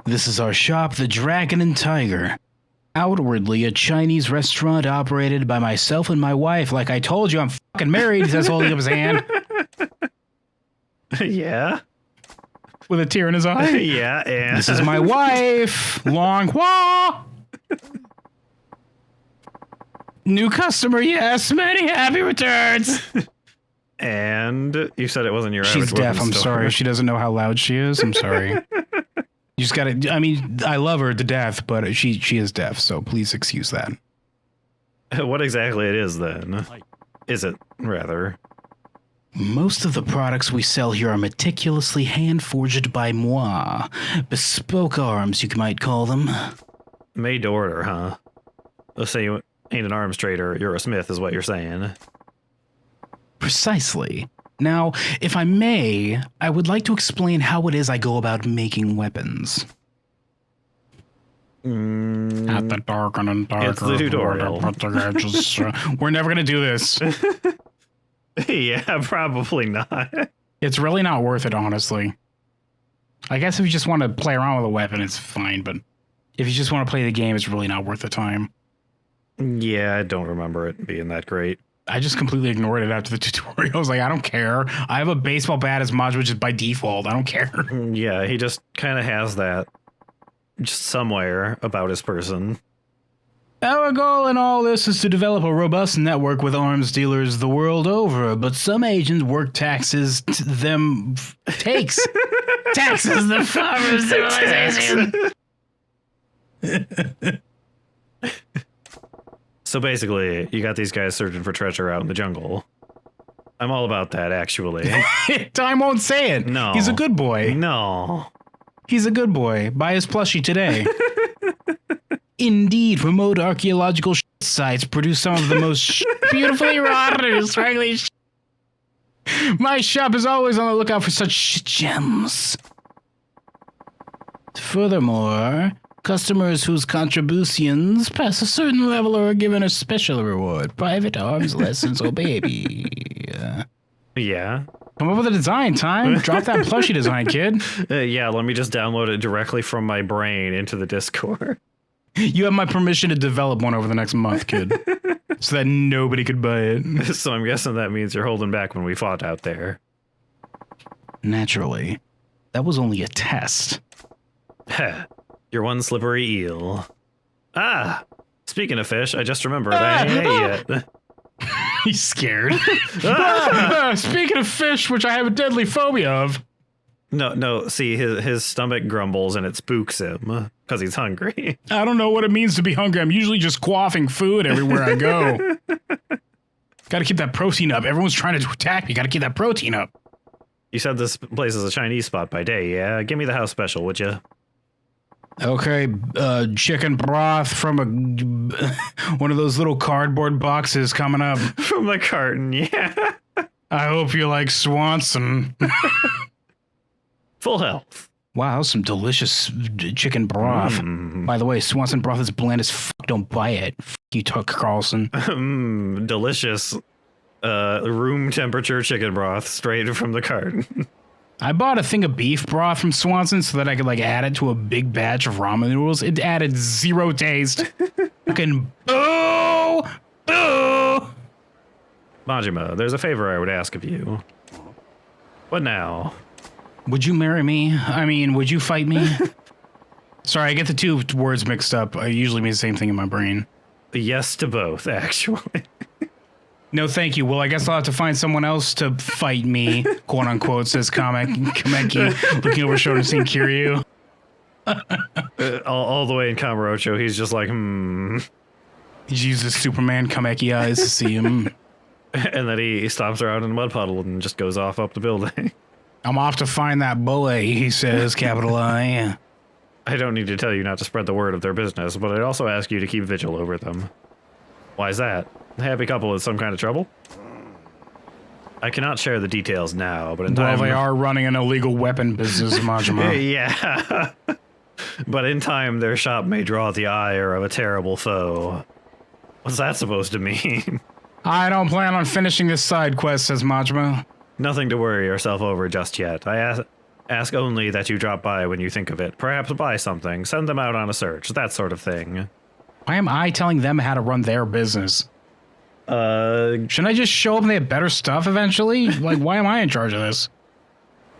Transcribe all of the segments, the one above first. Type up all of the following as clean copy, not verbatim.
This is our shop, the Dragon and Tiger. Outwardly, a Chinese restaurant operated by myself and my wife. Like I told you, I'm fucking married, he says, holding up his hand. Yeah. With a tear in his eye. Yeah, and... This is my wife, Long Hua. New customer, yes. Many happy returns. And you said it wasn't your She's average deaf, I'm store. sorry. She doesn't know how loud she is. I'm sorry. You just gotta, I mean, I love her to death, but she is deaf, so please excuse that. What exactly it is, then? Is it, rather? Most of the products we sell here are meticulously hand-forged by moi. Bespoke arms, you might call them. Made to order, huh? Let's say you ain't an arms trader, you're a smith, is what you're saying. Precisely. Now, if I may, I would like to explain how it is I go about making weapons. At the darker and darker. It's the tutorial. We're never going to do this. Yeah, probably not. It's really not worth it, honestly. I guess if you just want to play around with a weapon, it's fine, but if you just want to play the game, it's really not worth the time. Yeah, I don't remember it being that great. I just completely ignored it after the tutorial. I was like, I don't care. I have a baseball bat as Majima just by default. I don't care. Yeah, he just kind of has that just somewhere about his person. Our goal in all this is to develop a robust network with arms dealers the world over, but some agents work taxes them takes taxes the farmers civilization. So basically, you got these guys searching for treasure out in the jungle. I'm all about that, actually. Time won't say it. No. He's a good boy. No. He's a good boy. Buy his plushie today. Indeed, remote archaeological sites produce some of the most beautifully wrought and straggly. My shop is always on the lookout for such gems. Furthermore, customers whose contributions pass a certain level are given a special reward. Private arms lessons, oh baby. Yeah. Come up with a design, Time. Drop that plushie design, kid. Yeah, let me just download it directly from my brain into the Discord. You have my permission to develop one over the next month, kid. So that nobody could buy it. So I'm guessing that means you're holding back when we fought out there. Naturally. That was only a test. Heh. You're one slippery eel. Ah! Speaking of fish, I just remembered I ain't ate yet. He's scared. Speaking of fish, which I have a deadly phobia of. No, see, his stomach grumbles and it spooks him because he's hungry. I don't know what it means to be hungry. I'm usually just quaffing food everywhere I go. Gotta keep that protein up. Everyone's trying to attack me. Gotta keep that protein up. You said this place is a Chinese spot by day, yeah? Give me the house special, would you? Okay, chicken broth from one of those little cardboard boxes coming up. From the carton, yeah. I hope you like Swanson. Full health. Wow, some delicious chicken broth. By the way, Swanson broth is bland as fuck. Don't buy it. Fuck you, Tuck Carlson. Delicious room temperature chicken broth straight from the carton. I bought a thing of beef broth from Swanson so that I could like add it to a big batch of ramen noodles. It added zero taste. Fucking boo! Boo! Majima, there's a favor I would ask of you. What now? Would you marry me? I mean, would you fight me? Sorry, I get the two words mixed up. I usually mean the same thing in my brain. Yes to both, actually. No, thank you. Well, I guess I'll have to find someone else to fight me, quote unquote, says Kameki, looking over shoulder seeing Kiryu. All the way in Kamurocho, he's just like, He uses Superman Kameki eyes to see him. And then he stomps around in a mud puddle and just goes off up the building. I'm off to find that boy, he says, capital I. I don't need to tell you not to spread the word of their business, but I'd also ask you to keep vigil over them. Why is that? The happy couple in some kind of trouble? I cannot share the details now, but in time... Well, they are running an illegal weapon business, Majima. Yeah. But in time, their shop may draw the ire of a terrible foe. What's that supposed to mean? I don't plan on finishing this side quest, says Majima. Nothing to worry yourself over just yet. I Ask only that you drop by when you think of it. Perhaps buy something, send them out on a search, that sort of thing. Why am I telling them how to run their business? Shouldn't I just show them they have better stuff eventually? Like, why am I in charge of this?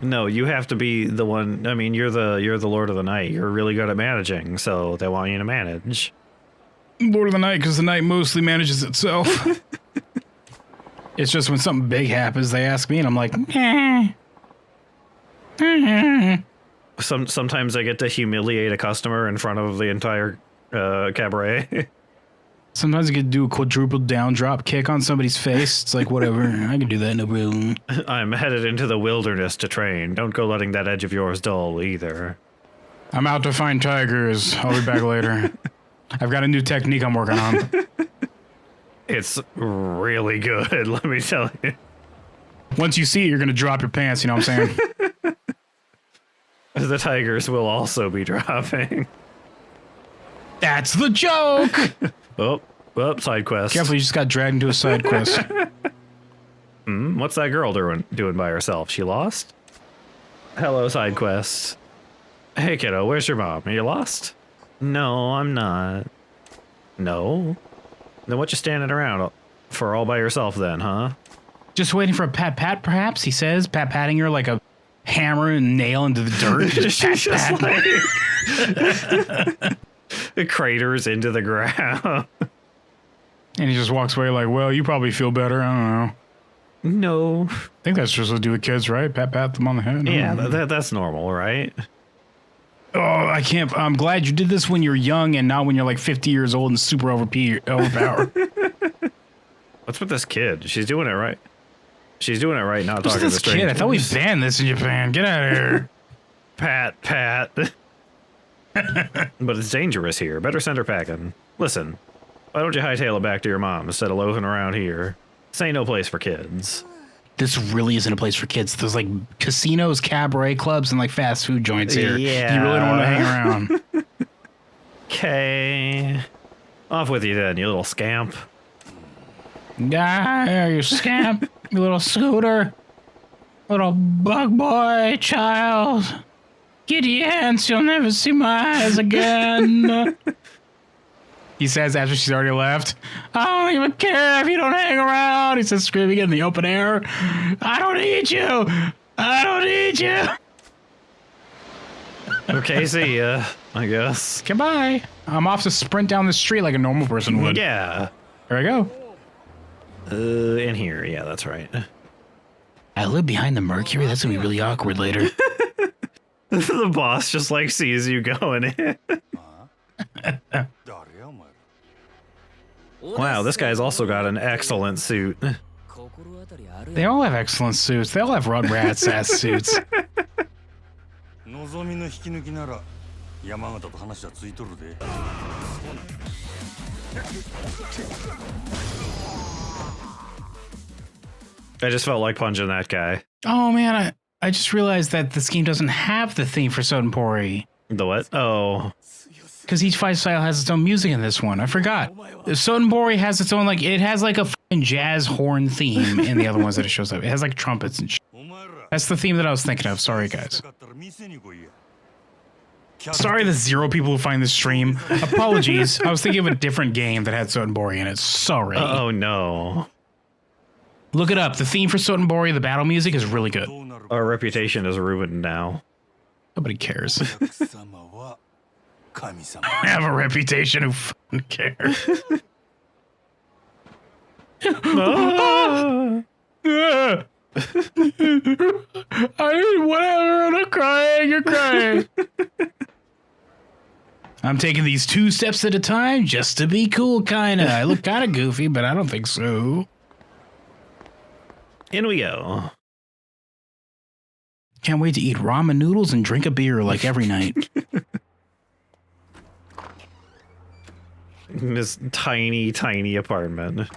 No, you have to be the one. I mean, you're the Lord of the Night. You're really good at managing, so they want you to manage. Lord of the Night, because the night mostly manages itself. It's just when something big happens, they ask me, and I'm like, Sometimes I get to humiliate a customer in front of the entire cabaret. Sometimes I get to do a quadruple down drop kick on somebody's face. It's like, whatever, I can do that, no problem. I'm headed into the wilderness to train. Don't go letting that edge of yours dull either. I'm out to find tigers. I'll be back later. I've got a new technique I'm working on. It's really good, let me tell you. Once you see it, you're going to drop your pants, you know what I'm saying? The tigers will also be dropping. That's the joke! Oh, side quest. Careful, you just got dragged into a side quest. What's that girl doing by herself? She lost? Hello, side quest. Hey, kiddo, where's your mom? Are you lost? No, I'm not. No? Then what you standing around for all by yourself then, huh? Just waiting for a pat, perhaps, he says, patting her like a hammer and nail into the dirt. Just pat. It craters into the ground. And he just walks away like, well, you probably feel better. I don't know. No. I think that's just what do with kids, right? Pat them on the head. Yeah, that's normal, right? Oh, I can't. I'm glad you did this when you're young and not when you're like 50 years old and super overpowered. What's with this kid? She's doing it right. She's doing it right, not talking to this strangers. kid? I thought we banned this in Japan. Get out of here. Pat. But it's dangerous here. Better send her packing. Listen, why don't you hightail it back to your mom instead of loafing around here? This ain't no place for kids. This really isn't a place for kids. There's like casinos, cabaret clubs, and like fast food joints here. Yeah. You really don't want to hang around. Okay. Off with you then, you little scamp. Ah, you scamp, you little scooter. Little bug boy child. Get your hands, you'll never see my eyes again. He says after she's already left, I don't even care if you don't hang around. He says, screaming in the open air, I don't need you. I don't need you. Okay, see ya, I guess. Goodbye. I'm off to sprint down the street like a normal person would. Yeah. There I go. In here, yeah, that's right. I live behind the Mercury. That's gonna be really awkward later. The boss just like sees you going in. Wow, this guy's also got an excellent suit. They all have excellent suits. They all have Rugrats ass suits. I just felt like punching that guy. Oh man, I just realized that this game doesn't have the theme for Sotenpori. The what? Oh. Because each fight style has its own music in this one. I forgot. Sotenpori has its own, like, it has like a fucking jazz horn theme in the other ones that it shows up. It has like trumpets and shit. That's the theme that I was thinking of. Sorry, guys. Sorry, the 0 people who find this stream. Apologies. I was thinking of a different game that had Sotenbori in it. Sorry. Oh, no. Look it up. The theme for Sotenbori, the battle music, is really good. Our reputation is ruined now. Nobody cares. I have a reputation. Who fucking cares? Whatever. I'm crying. You're crying. I'm taking these 2 steps at a time just to be cool, kinda. I look kinda goofy, but I don't think so. In we go. Can't wait to eat ramen noodles and drink a beer like every night. In this tiny, tiny apartment.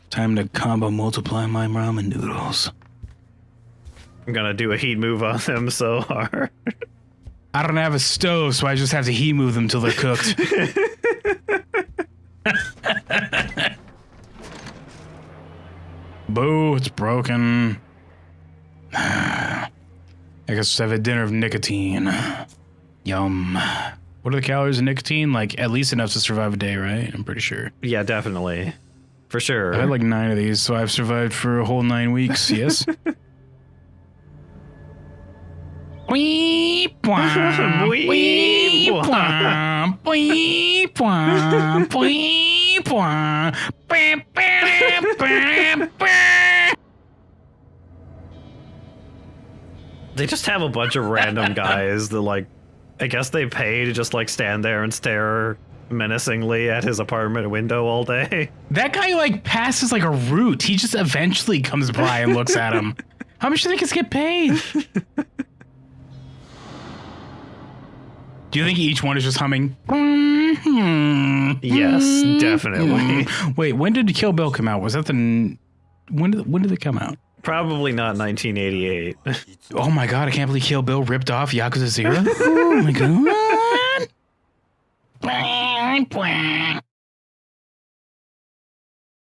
Time to combo multiply my ramen noodles. I'm gonna do a heat move on them so hard. I don't have a stove, so I just have to heat move them till they're cooked. Boo, it's broken. I guess have a dinner of nicotine. Yum. What are the calories of nicotine? Like, at least enough to survive a day, right? I'm pretty sure. Yeah, definitely. For sure. I had like 9 of these, so I've survived for a whole 9 weeks, yes? Weep, wah, weep, wah, weep, wah, weep, wah. They just have a bunch of random guys that, like, I guess they pay to just, like, stand there and stare menacingly at his apartment window all day. That guy, like, passes like a root. He just eventually comes by and looks at him. How much do you think he's get paid? Do you think each one is just humming? Yes, definitely. Wait, when did Kill Bill come out? Was that the... When did it come out? Probably not 1988. Oh my god, I can't believe Kill Bill ripped off Yakuza 0. Oh my god.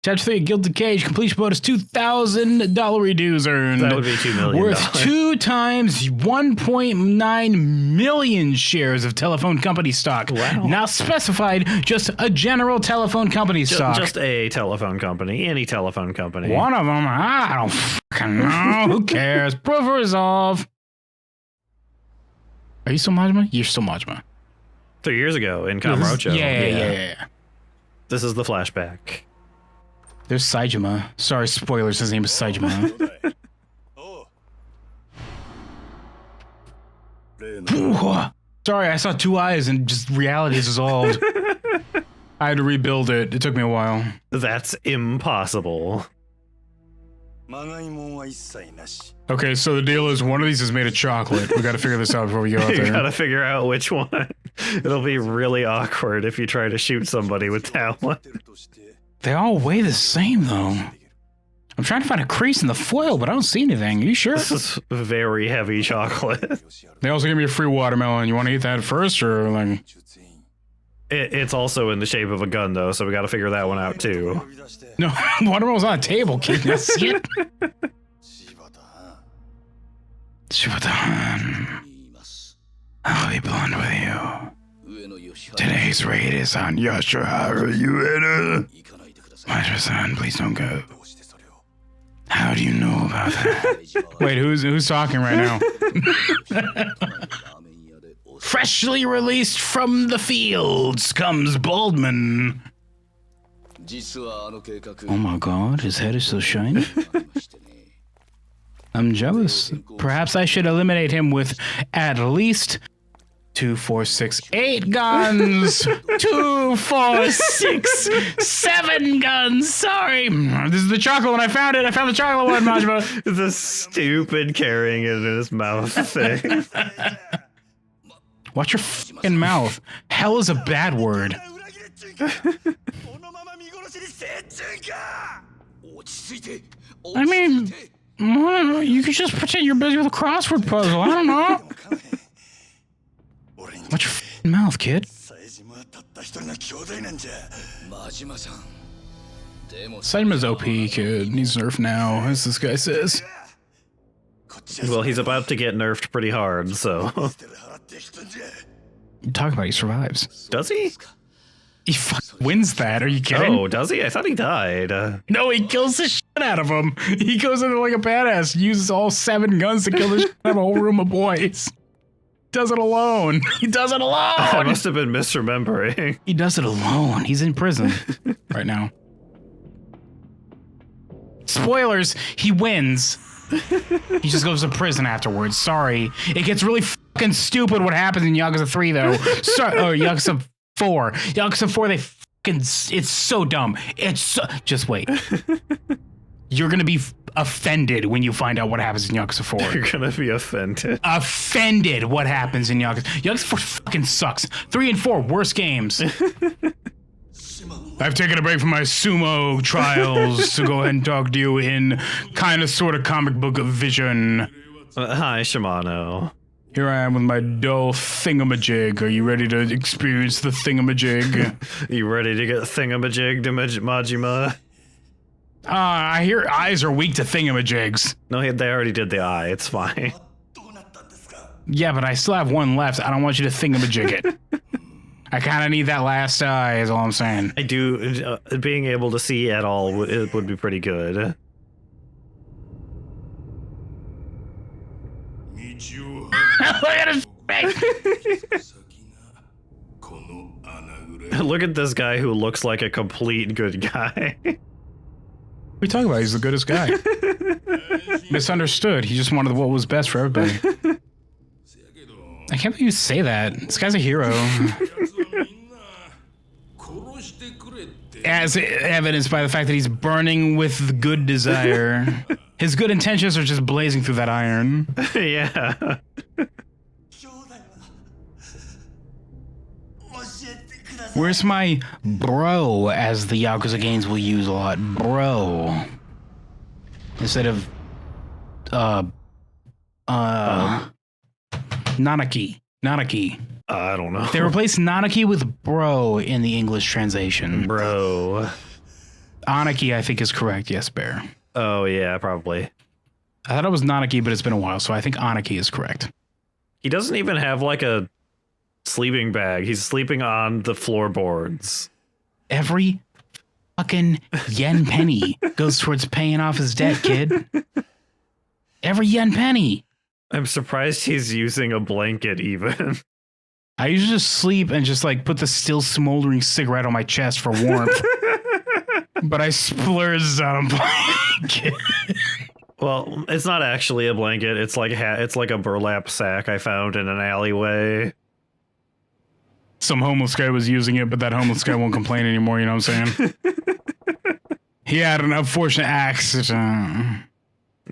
Chapter 3, Gilded Cage, completion bonus, $2,000 redues earned. That would be $2 million. Worth 2 times 1.9 million shares of telephone company stock. Wow. Not specified, just a general telephone company stock. Just a telephone company, any telephone company. One of them, I don't fucking know. Who cares? Proof of resolve. Are you still Majima? You're still Majima. 3 years ago in Kamurocho. Yeah. This is the flashback. There's Saijima. Sorry, spoilers. His name is Saijima. Sorry, I saw 2 eyes and just reality is dissolved. I had to rebuild it. It took me a while. That's impossible. Okay, so the deal is one of these is made of chocolate. We got to figure this out before we go out there. You gotta figure out which one. It'll be really awkward if you try to shoot somebody with that one. They all weigh the same, though. I'm trying to find a crease in the foil, but I don't see anything. Are you sure? This is very heavy chocolate. They also give me a free watermelon. You want to eat that first, or like? It's also in the shape of a gun, though, so we gotta figure that one out, too. No, watermelon's on a table, kid. You see it? Shibata-han, I'll be blunt with you. Today's raid is on Yoshihara Ueda. Majima-san, please don't go. How do you know about that? Wait, who's talking right now? Freshly released from the fields comes Baldman. Oh my god, his head is so shiny. I'm jealous. Perhaps I should eliminate him with at least 2, 4, 6, 8 guns. 2, 4, 6, 7 guns. Sorry. This is the chocolate one. I found it. I found the chocolate one, Majima. The stupid carrying it in his mouth thing. Watch your fucking mouth. Hell is a bad word. I mean, you could just pretend you're busy with a crossword puzzle. I don't know. Watch your fucking mouth, kid. Saijima's OP, kid. He's nerfed now, as this guy says. Well, he's about to get nerfed pretty hard, so... Talk about he survives. Does he? He wins that. Are you kidding? Oh, does he? I thought he died. No, he kills the shit out of him. He goes in there like a badass, uses all 7 guns to kill the shit out of a whole room of boys. Does it alone. He does it alone. I must have been misremembering. He does it alone. He's in prison right now. Spoilers, he wins. He just goes to prison afterwards. Sorry. It gets really fucking stupid what happens in Yakuza 3, though. Yakuza 4. Yakuza 4, they fucking... It's so dumb. It's so... Just wait. You're gonna be offended when you find out what happens in Yakuza 4. You're gonna be offended. Offended what happens in Yakuza. Yakuza 4 fucking sucks. 3 and 4, worst games. I've taken a break from my sumo trials to go ahead and talk to you in kind of sort of comic book vision. Hi, Shimano. Here I am with my dull thingamajig. Are you ready to experience the thingamajig? You ready to get thingamajig to Majima? I hear eyes are weak to thingamajigs. No, they already did the eye. It's fine. Yeah, but I still have one left. I don't want you to thingamajig it. I kind of need that last eye, is all I'm saying. I do. Being able to see at all it would be pretty good. Look at his face. Look at this guy who looks like a complete good guy. What are you talking about? He's the goodest guy. Misunderstood. He just wanted what was best for everybody. I can't believe you say that. This guy's a hero. As evidenced by the fact that he's burning with good desire. His good intentions are just blazing through that iron. Yeah. Where's my bro, as the Yakuza games will use a lot? Bro. Instead of, Nanaki. Nanaki. I don't know. They replaced Nanaki with bro in the English translation. Bro. Anaki, I think, is correct. Yes, Bear. Oh, yeah, probably. I thought it was Nanaki, but it's been a while, so I think Anaki is correct. He doesn't even have like a sleeping bag. He's sleeping on the floorboards. Every fucking yen penny goes towards paying off his debt, kid. Every yen penny. I'm surprised he's using a blanket even. I usually just sleep and just like put the still smoldering cigarette on my chest for warmth. But I splurged on a blanket. Well, it's not actually a blanket. It's like a burlap sack I found in an alleyway. Some homeless guy was using it, but that homeless guy won't complain anymore, you know what I'm saying? He had an unfortunate accident.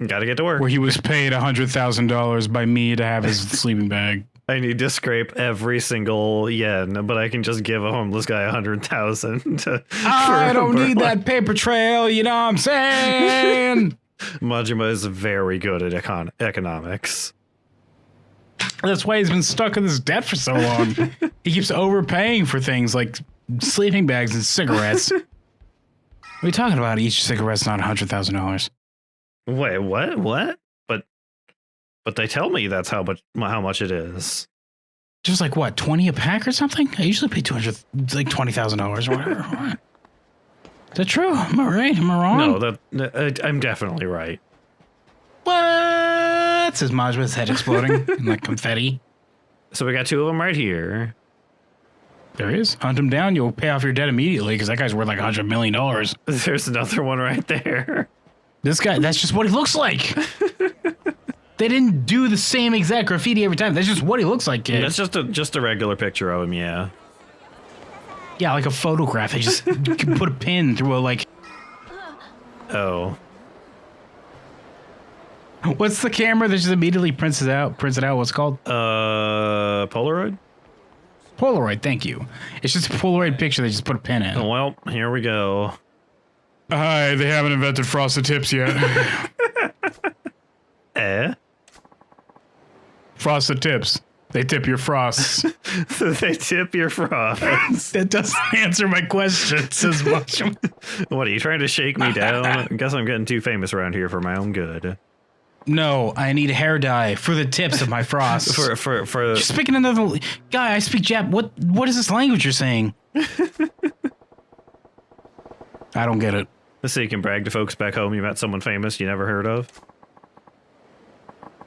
Gotta get to work. Where he was paid $100,000 by me to have his sleeping bag. I need to scrape every single yen, but I can just give a homeless guy 100,000. I don't need that paper trail, you know what I'm saying? Majima is very good at economics. That's why he's been stuck in this debt for so long. He keeps overpaying for things like sleeping bags and cigarettes. What are you talking about? Each cigarette's not $100,000. Wait, what? But they tell me that's how much it is. Just like what, 20 a pack or something? I usually pay $20,000 or whatever. Is that true? Am I right? Am I wrong? No, I'm definitely right. What? Says Majima's head exploding in like confetti. So we got two of them right here. There he is. Hunt him down. You'll pay off your debt immediately because that guy's worth like $100 million. There's another one right there. This guy, that's just what he looks like. They didn't do the same exact graffiti every time. That's just what he looks like, kid. That's just a regular picture of him, yeah. Yeah, like a photograph. They just put a pin through a like. Oh. What's the camera that just immediately prints it out? What's it called? Polaroid? Polaroid, thank you. It's just a Polaroid picture they just put a pin in. Well, here we go. Hi, they haven't invented frosted tips yet. Frosted tips. They tip your frosts. They tip your frost. That doesn't answer my questions as much. What, are you trying to shake me down? I guess I'm getting too famous around here for my own good. No, I need hair dye for the tips of my frosts. for You're speaking another guy. I speak Jap. What is this language you're saying? I don't get it. So you can brag to folks back home you met someone famous you never heard of.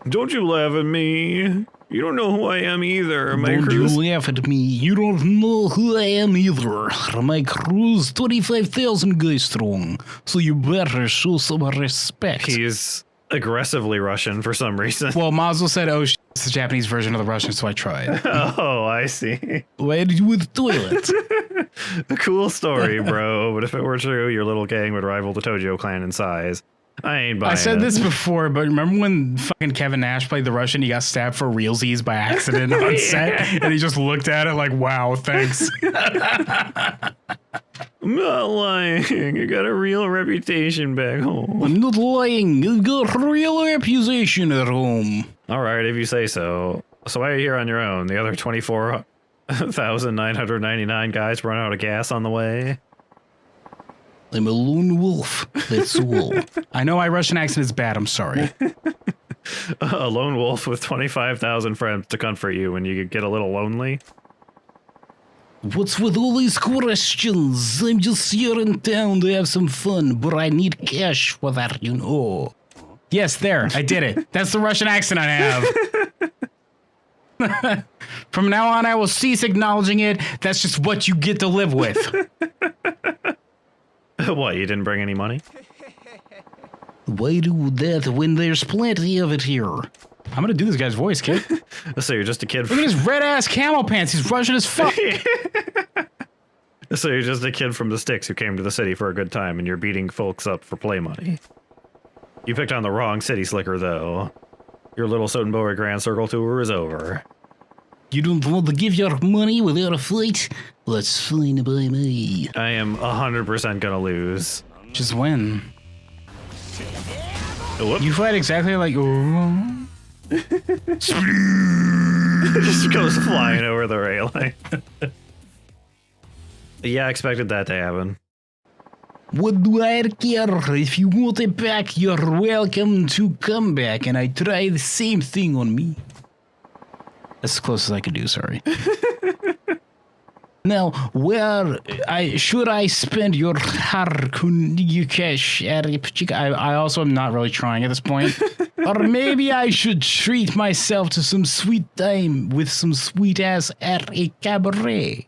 Don't you laugh at me. You don't know who I am either. My Don't crew's... you laugh at me. You don't know who I am either. My crew's 25,000 guys strong, so you better show some respect. He's aggressively Russian for some reason. Well, Mazel said, oh, it's the Japanese version of the Russian, so I tried. Oh, I see. Why did you with the toilet? A cool story, bro. But if it were true, your little gang would rival the Tojo clan in size. I ain't buying it. I said this before, but remember when fucking Kevin Nash played the Russian? He got stabbed for realsies by accident on set, and he just looked at it like, wow, thanks. I'm not lying. I got a real reputation back home. I'm not lying. You got a real reputation at home. All right, if you say so. So why are you here on your own? The other 24,999 guys run out of gas on the way? I'm a lone wolf. That's all. I know my Russian accent is bad. I'm sorry. A lone wolf with 25,000 friends to comfort you when you get a little lonely. What's with all these questions? I'm just here in town to have some fun, but I need cash for that, you know. Yes, there, I did it. That's the Russian accent I have. From now on, I will cease acknowledging it. That's just what you get to live with. What, you didn't bring any money? Why do that when there's plenty of it here? I'm gonna do this guy's voice, kid. So you're just a kid. Look at his red ass camel pants. He's Russian as fuck. So you're just a kid from the sticks who came to the city for a good time and you're beating folks up for play money. You picked on the wrong city slicker, though. Your little Sotenboy Grand Circle tour is over. You don't want to give your money without a fight? Well, that's fine by me. I am 100% gonna lose. Just win. Whoop. You fight exactly like... Just goes flying over the railing. Yeah, I expected that to happen. What do I care? If you want it back, you're welcome to come back, and I try the same thing on me. That's as close as I could do, sorry. Now, where should I spend your cash? I also am not really trying at this point. Or maybe I should treat myself to some sweet time with some sweet ass at a cabaret.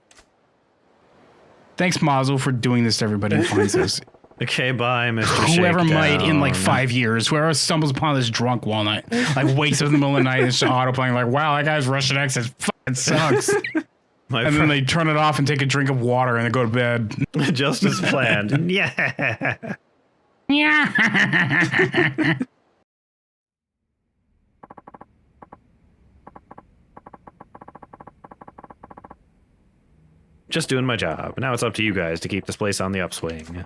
Thanks, Mazel, for doing this to everybody who finds this. Okay, bye, Mr. Whoever Shakedown. might in like 5 years, whoever stumbles upon this drunk walnut, like wakes up in the middle of the night and it's auto playing, like, wow, that guy's Russian accent fucking sucks. And then they turn it off and take a drink of water and they go to bed. Just as planned. Yeah. Yeah. Just doing my job. Now it's up to you guys to keep this place on the upswing.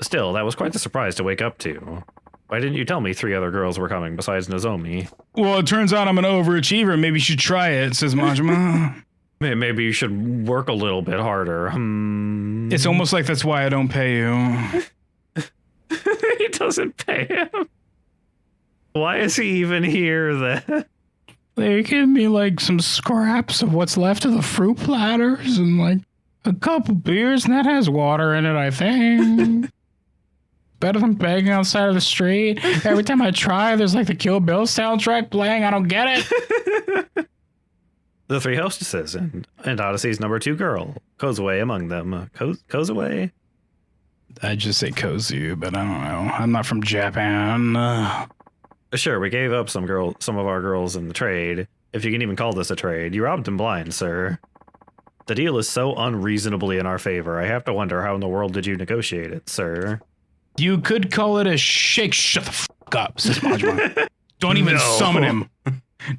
Still, that was quite the surprise to wake up to. Why didn't you tell me 3 other girls were coming besides Nozomi? Well, it turns out I'm an overachiever. Maybe you should try it, says Majima. Maybe you should work a little bit harder. It's almost like that's why I don't pay you. He doesn't pay him. Why is he even here then? They give me like some scraps of what's left of the fruit platters and like a couple beers, and that has water in it, I think. Better than begging outside of the street. Every time I try, there's like the Kill Bill soundtrack playing. I don't get it. The 3 hostesses and Odyssey's number 2 girl, Kozue among them. Kozue? I just say Kozu, but I don't know. I'm not from Japan. Sure, we gave up some of our girls in the trade. If you can even call this a trade, you robbed them blind, sir. The deal is so unreasonably in our favor. I have to wonder how in the world did you negotiate it, sir? You could call it a shake. Shut the fuck up, says Majima. Don't even summon him.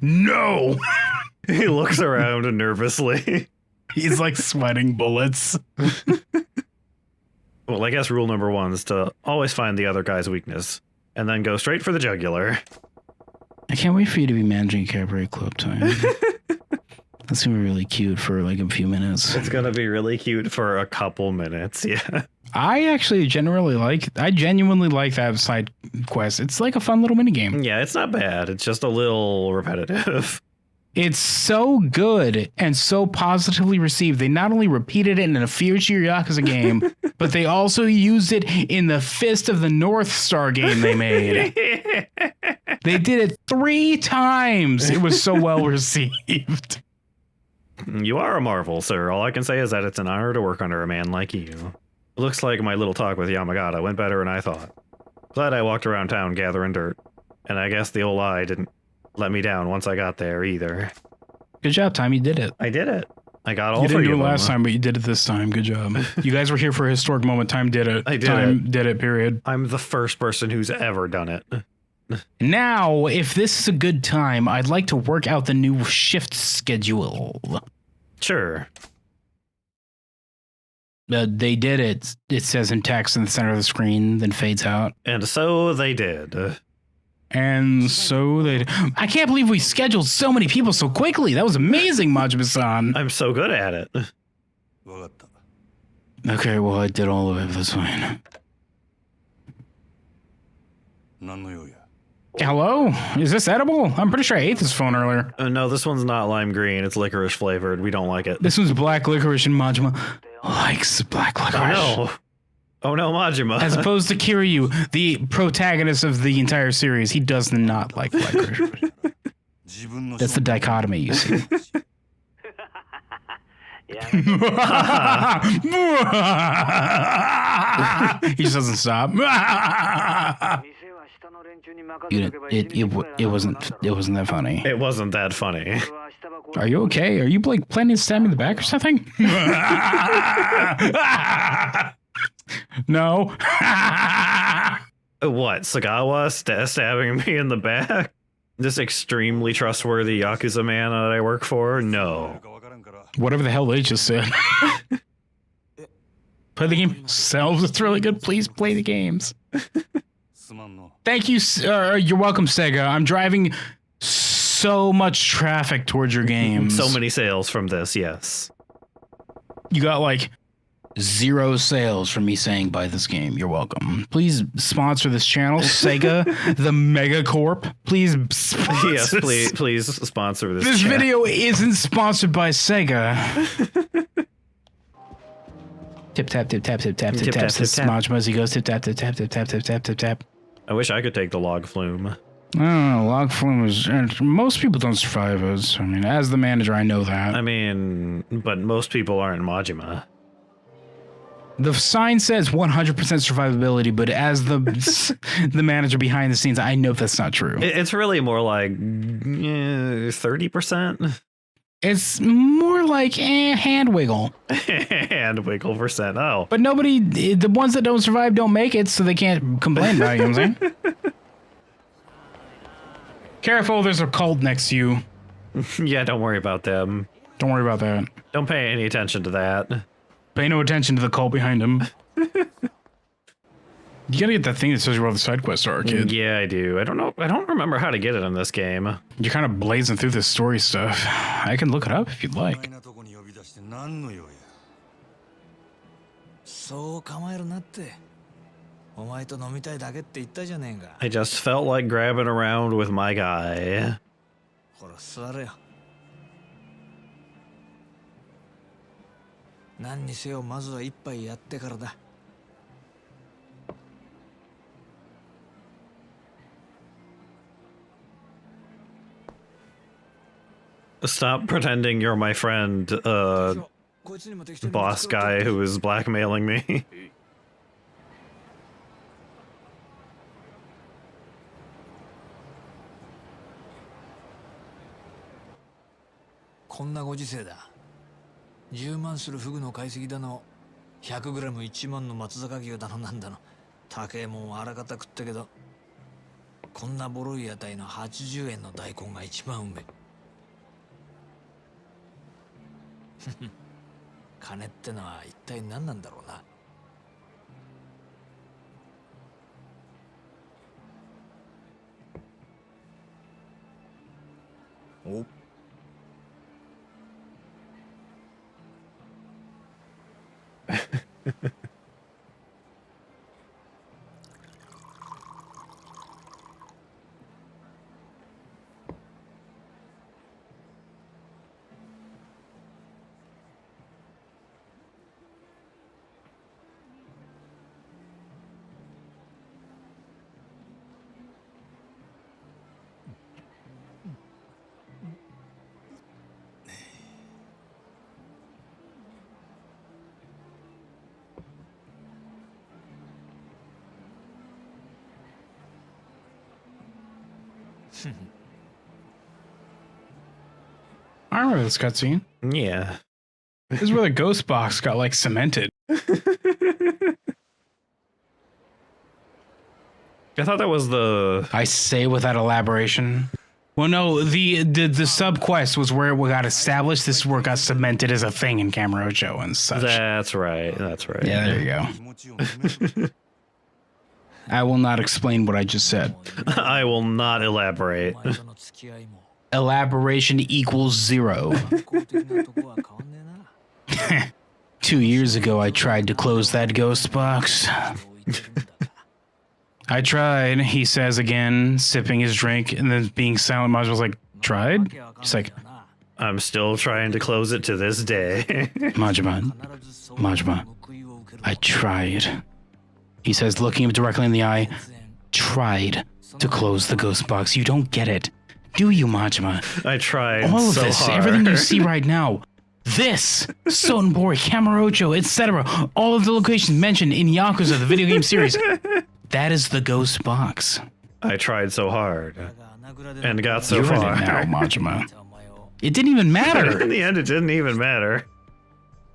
No. He looks around nervously. He's like sweating bullets. Well, I guess rule number 1 is to always find the other guy's weakness, and then go straight for the jugular. I can't wait for you to be managing Cabaret Club time. That's gonna be really cute for like a few minutes. It's gonna be really cute for a couple minutes, yeah. I genuinely like that side quest. It's like a fun little minigame. Yeah, it's not bad. It's just a little repetitive. It's so good and so positively received. They not only repeated it in a future Yakuza game, but they also used it in the Fist of the North Star game they made. They did it 3 times. It was so well received. You are a marvel, sir. All I can say is that it's an honor to work under a man like you. Looks like my little talk with Yamagata went better than I thought. Glad I walked around town gathering dirt. And I guess the old eye didn't let me down once I got there either. Good job, Tom. You did it. I did it. I got all 3 of them. You didn't do it last time, but you did it this time. Good job. You guys were here for a historic moment. Time did it. I did Time it. did it, period. I'm the first person who's ever done it. Now, if this is a good time, I'd like to work out the new shift schedule. Sure. They did it. It says in text in the center of the screen, then fades out. And so they did. And so they... I can't believe we scheduled so many people so quickly. That was amazing, Majima-san. I'm so good at it. Okay, well, I did all of it. That's fine. Hello? Is this edible? I'm pretty sure I ate this phone earlier. No, this one's not lime green. It's licorice flavored. We don't like it. This one's black licorice, and Majima likes black licorice. Oh no, Majima. As opposed to Kiryu, the protagonist of the entire series, he does not like licorice. That's the dichotomy, you see. He just doesn't stop. It wasn't that funny. It wasn't that funny. Are you okay? Are you like planning to stab me in the back or something? No. What? Sagawa stabbing me in the back? This extremely trustworthy Yakuza man that I work for? No. Whatever the hell they just said. Play the game yourselves. It's really good. Please play the games. Thank you. You're welcome, Sega. I'm driving so much traffic towards your games. So many sales from this, yes. You got like 0 sales from me saying buy this game. You're welcome. Please sponsor this channel, Sega, the Mega Corp. Please sponsor. Yes, please sponsor this. This video isn't sponsored by Sega. Tip tap tip tap tip tap tip tap. Majima as he goes tip tap tip tap tip tap tip tap tip tap. I wish I could take the log flume. I don't know, log flume is... Most people don't survive it. I mean, as the manager, I know that. I mean, but most people aren't Majima. The sign says 100% survivability, but as the manager behind the scenes, I know that's not true. It's really more like 30%. It's more like hand wiggle. Hand wiggle percent. Oh. But nobody, the ones that don't survive don't make it, so they can't complain about it, you know what I'm saying? Careful, there's a cult next to you. Yeah, don't worry about them. Don't worry about that. Don't pay any attention to that. Pay no attention to the cult behind him. You gotta get that thing that says you're where the side quests are, kid. Yeah, I do. I don't remember how to get it in this game. You're kind of blazing through this story stuff. I can look it up if you'd like. I just felt like grabbing around with my guy. Stop pretending you're my friend, boss guy who is blackmailing me. I remember this cutscene. Yeah. This is where the ghost box got like cemented. I thought that was the... I say without elaboration. Well, no, the sub quest was where it got established. This is where it got cemented as a thing in Kamurocho and such. That's right. That's right. Yeah, there you go. I will not explain what I just said. I will not elaborate. Elaboration equals 0. 2 years ago, I tried to close that ghost box. I tried, he says again, sipping his drink and then being silent. Majima's like, tried? He's like, I'm still trying to close it to this day. Majima, I tried. He says, looking him directly in the eye, tried to close the ghost box. You don't get it. Do you, Majima? I tried All of so this, hard. everything you see right now, this, Sotenbori, Kamurocho, etc., all of the locations mentioned in Yakuza, the video game series, that is the ghost box. I tried so hard and got so You're far. in it now, Majima. It didn't even matter. In the end, it didn't even matter.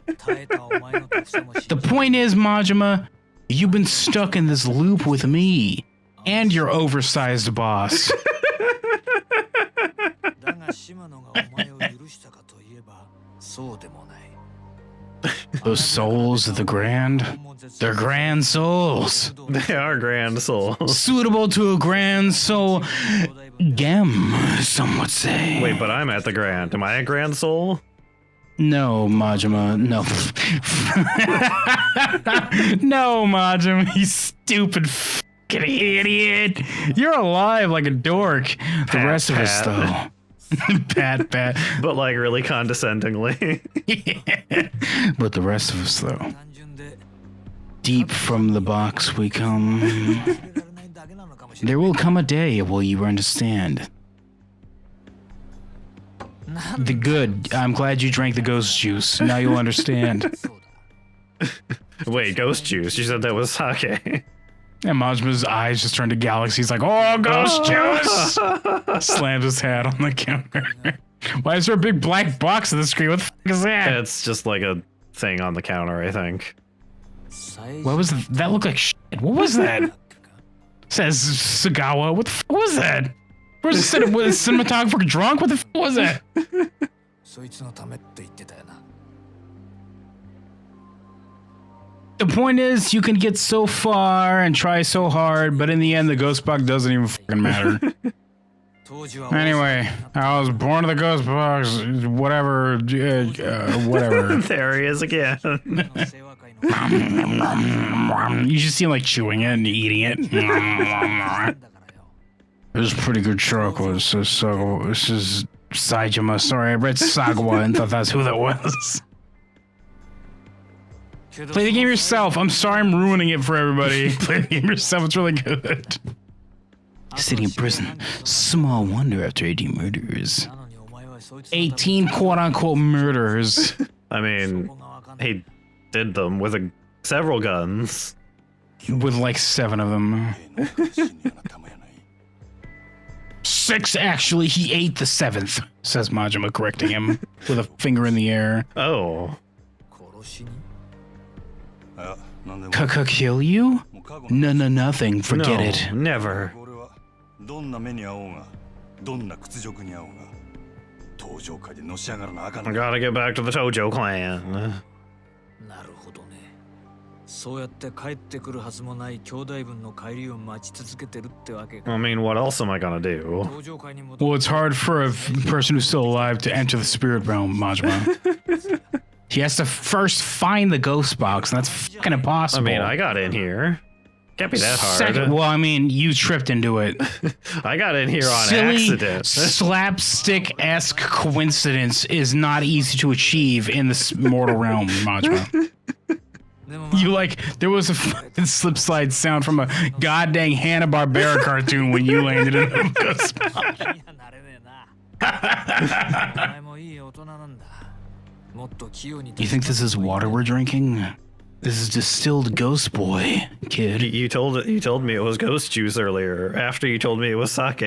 The point is, Majima, you've been stuck in this loop with me and your oversized boss. Those souls of the grand, they're grand souls. They are grand souls. Suitable to a grand soul. Gem, some would say. Wait, but I'm at the grand. Am I a grand soul? No, Majima, no. No, Majima, you stupid fucking idiot. You're alive like a dork. The rest of us, though. Pat. But like really condescendingly. But the rest of us, though. Deep from the box we come. There will come a day, will you understand? The good. I'm glad you drank the ghost juice. Now you'll understand. Wait, ghost juice? You said that was sake. And Majima's eyes just turn to galaxies like, oh, ghost juice! Slams his hat on the counter. Why is there a big black box on the screen? What the fuck is that? It's just like a thing on the counter, I think. What was that? Looked like shit. What was that? Says Sagawa. What the fuck was that? Where's the cinematographer drunk? What the fuck was that? The point is, you can get so far and try so hard, but in the end, the ghost box doesn't even fucking matter. Anyway, I was born to the ghost box, whatever, whatever. There he is again. You should see him like chewing it and eating it. It was pretty good chocolate. So this is Saijima. Sorry, I read Sagawa and thought that's who that was. Play the game yourself. I'm sorry I'm ruining it for everybody. Play the game yourself. It's really good. Sitting in prison. Small wonder after 18 murders. 18 quote-unquote murders. I mean, he did them with several guns. With like 7 of them. 6, actually. He ate the 7th, says Majima, correcting him with a finger in the air. Oh. Kill you? No, nothing. Forget No, it. Never. I gotta get back to the Tojo clan. I mean, what else am I gonna do? Well, it's hard for a person who's still alive to enter the spirit realm, Majima. He has to first find the ghost box, and that's fucking impossible. I mean, I got in here. Can't be that hard. Well, I mean, you tripped into it. I got in here on Silly, accident. slapstick-esque coincidence is not easy to achieve in this mortal realm, Majima. You there was a fucking slip slide sound from a goddamn Hanna-Barbera cartoon when you landed in the ghost box. You think this is water we're drinking? This is distilled ghost boy, kid. You told me it was ghost juice earlier. After you told me it was sake.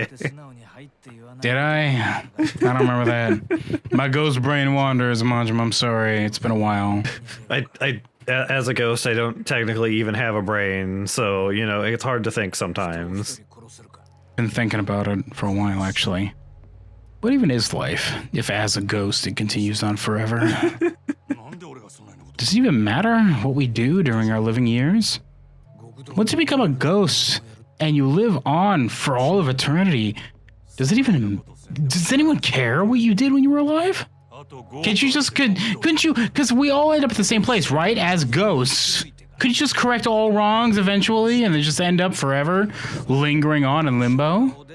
Did I? I don't remember that. My ghost brain wanders, Majima. I'm sorry. It's been a while. I as a ghost, I don't technically even have a brain, so you know it's hard to think sometimes. Been thinking about it for a while, actually. What even is life if, as a ghost, it continues on forever? Does it even matter what we do during our living years? Once you become a ghost and you live on for all of eternity, does anyone care what you did when you were alive? Couldn't you? Because we all end up at the same place, right? As ghosts. Could you just correct all wrongs eventually and then just end up forever lingering on in limbo?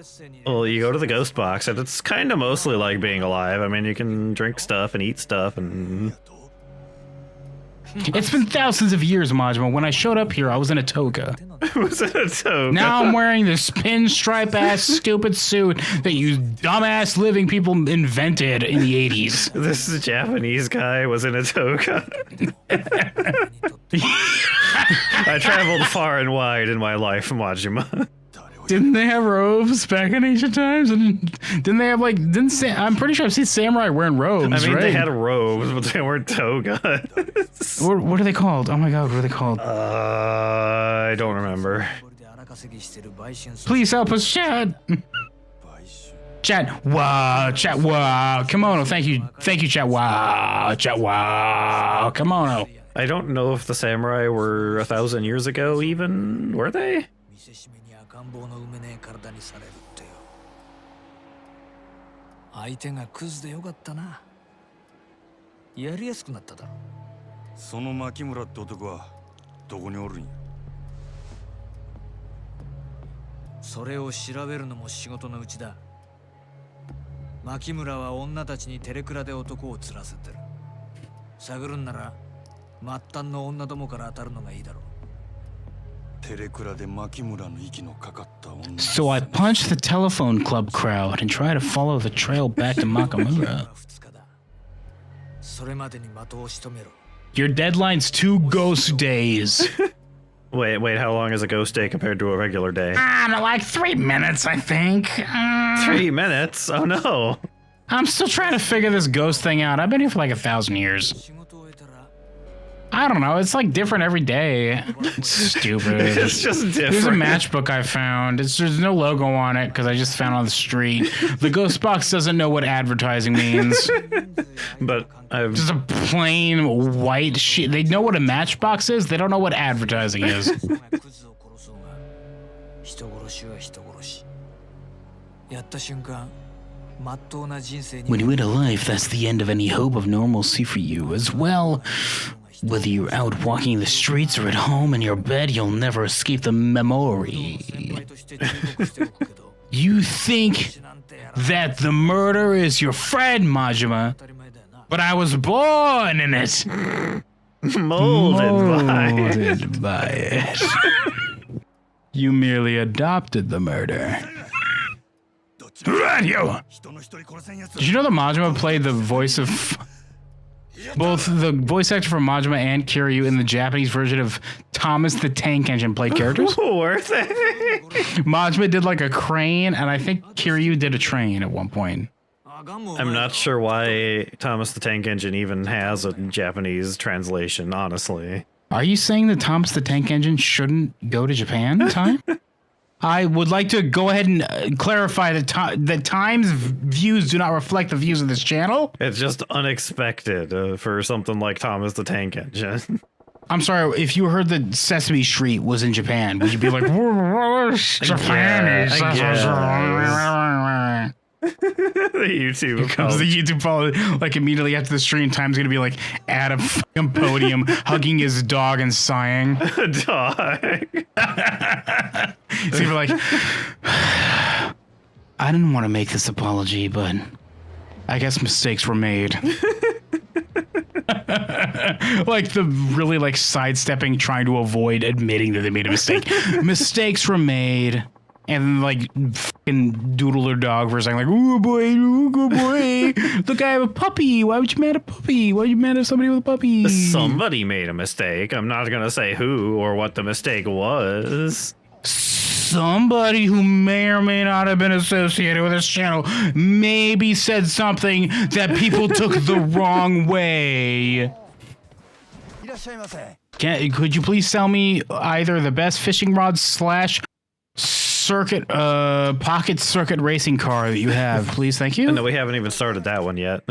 Well, you go to the ghost box, and it's kind of mostly like being alive. I mean, you can drink stuff and eat stuff, and It's been thousands of years, Majima. When I showed up here, I was in a toga. was it a toga? Now I'm wearing this pinstripe-ass stupid suit that you dumbass living people invented in the 80s. This Japanese guy was in a toga. I traveled far and wide in my life, Majima. Didn't they have robes back in ancient times? And didn't they have like? I'm pretty sure I've seen samurai wearing robes. I mean, right? they had robes, but they weren't togas. What are they called? Oh my god, what are they called? I don't remember. Please help us, chat. Chat, wow, chat, wow. Kimono, thank you, chat, wow, kimono. I don't know if the samurai were 1,000 years ago, even. Were they? 相手がクズでよかったな。やりやすくなっただろ。その牧村って男はどこにおるんや。それを調べるのも仕事のうちだ。牧村は女たちにテレクラで男を釣らせてる。探るんなら末端の女どもから当たるのがいいだろう。 So I punched the telephone club crowd and try to follow the trail back to Makamura. Your deadline's 2 ghost days. Wait, how long is a ghost day compared to a regular day? Like 3 minutes, I think. 3 minutes? Oh no. I'm still trying to figure this ghost thing out. I've been here for like 1,000 years. I don't know. It's like different every day. It's stupid. It's just different. There's a matchbook I found. There's no logo on it because I just found it on the street. The ghost box doesn't know what advertising means. But I've Just a plain white sheet. They know what a matchbox is. They don't know what advertising is. When you end a life, that's the end of any hope of normalcy for you as well. Whether you're out walking the streets or at home in your bed, you'll never escape the memory. You think that the murder is your friend, Majima, but I was born in it. molded by it. You merely adopted the murder. Radio! Did you know that Majima played the voice of... Both the voice actor for Majima and Kiryu in the Japanese version of Thomas the Tank Engine played characters? Were they? Majima did like a crane, and I think Kiryu did a train at one point. I'm not sure why Thomas the Tank Engine even has a Japanese translation, honestly. Are you saying that Thomas the Tank Engine shouldn't go to Japan in time? I would like to go ahead and clarify that Time's views do not reflect the views of this channel. It's just unexpected for something like Thomas the Tank Engine. I'm sorry, if you heard that Sesame Street was in Japan, would you be like, Japan is... The YouTube Here comes the YouTube follow. Like immediately after the stream, Time's gonna be like at a fucking podium, hugging his dog and sighing. A dog. He's gonna be like, I didn't want to make this apology, but I guess mistakes were made. Like the really like sidestepping, trying to avoid admitting that they made a mistake. Mistakes were made. And like fucking doodle their dog for a second, like, ooh boy, ooh good boy. Look, I have a puppy. Why would you mad at a puppy? Why would you mad at somebody with a puppy? Somebody made a mistake. I'm not gonna say who or what the mistake was. Somebody who may or may not have been associated with this channel maybe said something that people took the wrong way. Could you please tell me either the best fishing rod / circuit pocket circuit racing car that you have, please? Thank you. No, we haven't even started that one yet.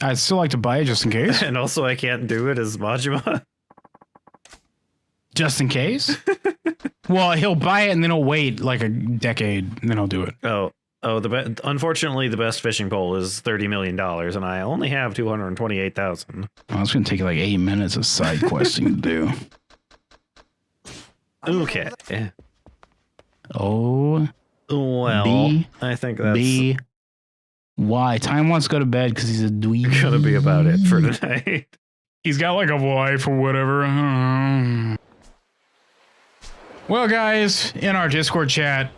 I'd still like to buy it just in case. And also I can't do it as Majima. Just in case? Well, he'll buy it and then he'll wait like a decade and then he'll do it. Unfortunately the best fishing pole is $30 million and I only have 228,000. Well, it's gonna take like 8 minutes of side questing to do. Okay. Oh, Well, B, I think that's B, Y. Time wants to go to bed because he's a dweeb. gonna be about it for tonight. He's got like a wife or whatever. I don't know. Well, guys, in our Discord chat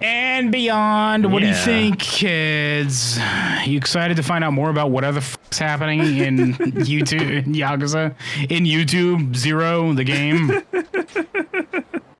and beyond, what do you Yeah. think, kids? You excited to find out more about whatever the fuck's happening in YouTube, in Yakuza, in YouTube Zero, the game?